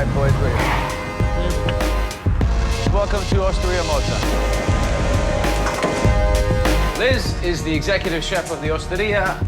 right, boys, wait. Welcome to Osteria Mozza. Liz is the executive chef of the Osteria.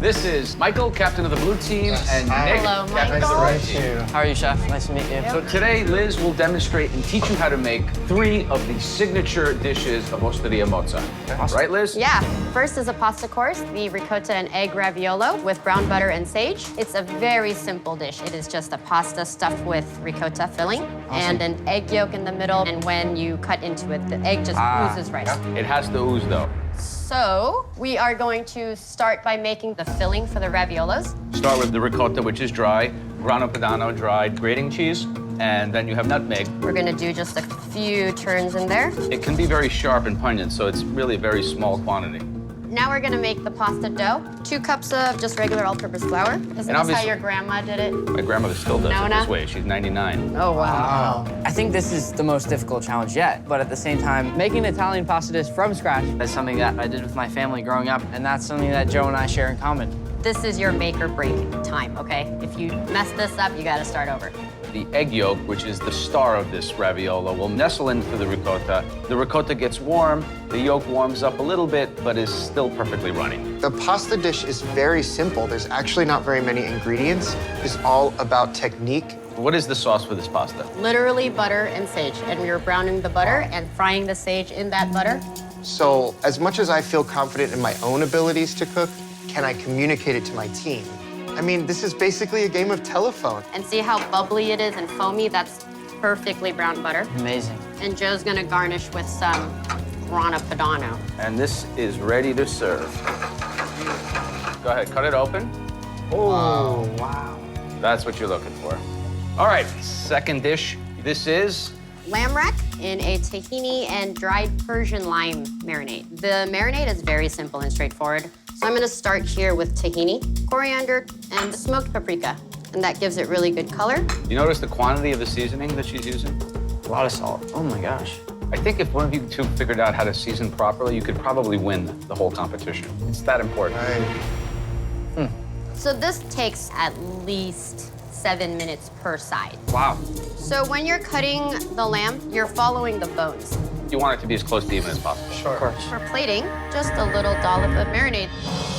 This is Michael, captain of the blue team, and Nick, Hello, captain of the red team. How are you, chef? Nice to meet you. So today, Liz will demonstrate and teach you how to make 3 of the signature dishes of Osteria Mozza. Awesome. Right, Liz? Yeah. First is a pasta course, the ricotta and egg raviolo with brown butter and sage. It's a very simple dish. It is just a pasta stuffed with ricotta filling and an egg yolk in the middle. And when you cut into it, the egg just oozes right out. It has to ooze, though. So we are going to start by making the filling for the raviolos. Start with the ricotta, which is dry, grano padano, dried grating cheese, and then you have nutmeg. We're gonna do just a few turns in there. It can be very sharp and pungent, so it's really a very small quantity. Now we're gonna make the pasta dough. 2 cups of just regular all-purpose flour. Isn't this how obviously- your grandma did it? My grandmother still does it Nona? this way. She's 99. Oh, wow. I think this is the most difficult challenge yet, but at the same time, making Italian pasta dish from scratch is something that I did with my family growing up, and that's something that Joe and I share in common. This is your make or break time, okay? If you mess this up, you gotta start over. The egg yolk, which is the star of this raviolo, will nestle into the ricotta. The ricotta gets warm, the yolk warms up a little bit, but is still perfectly runny. The pasta dish is very simple. There's actually not very many ingredients. It's all about technique. What is the sauce for this pasta? Literally butter and sage. And we were browning the butter and frying the sage in that butter. So as much as I feel confident in my own abilities to cook, can I communicate it to my team? I mean, this is basically a game of telephone. And see how bubbly it is and foamy? That's perfectly browned butter. Amazing. And Joe's gonna garnish with some grana padano. And this is ready to serve. Go ahead, cut it open. Oh, wow. That's what you're looking for. All right, second dish. This is Lamb rack in a tahini and dried Persian lime marinade. The marinade is very simple and straightforward. So I'm gonna start here with tahini, coriander, and smoked paprika. And that gives it really good color. You notice the quantity of the seasoning that she's using? A lot of salt. Oh my gosh. I think if one of you two figured out how to season properly, you could probably win the whole competition. It's that important. Right. So this takes at least 7 minutes per side. Wow. So when you're cutting the lamb, you're following the bones. You want it to be as close to even as possible. Of course. For plating, just a little dollop of marinade.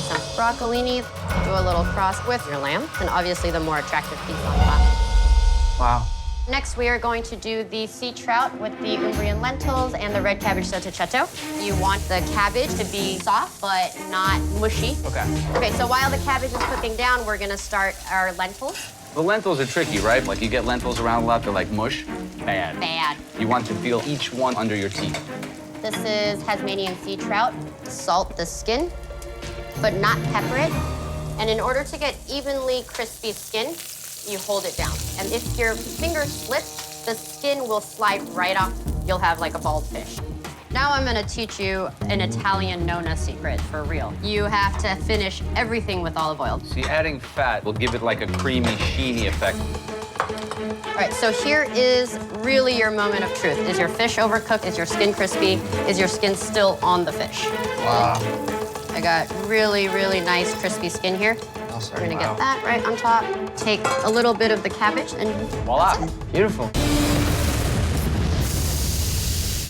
Some broccolini, do a little cross with your lamb, and obviously the more attractive piece on top. Wow. Next, we are going to do the sea trout with the Umbrian lentils and the red cabbage sottoceto. You want the cabbage to be soft, but not mushy. Okay. Okay, so while the cabbage is cooking down, we're gonna start our lentils. The lentils are tricky, right? Like you get lentils around a lot, they're like mush. Bad. Bad. You want to feel each one under your teeth. This is Tasmanian sea trout. Salt the skin, but not pepper it. And in order to get evenly crispy skin, you hold it down. And if your finger slips, the skin will slide right off. You'll have like a bald fish. Now I'm gonna teach you an Italian Nona secret for real. You have to finish everything with olive oil. See, adding fat will give it like a creamy, sheeny effect. All right, so here is really your moment of truth. Is your fish overcooked? Is your skin crispy? Is your skin still on the fish? Wow. I got really, really nice crispy skin here. Oh, We're gonna get that right on top. Take a little bit of the cabbage and Voila. that's it. Beautiful.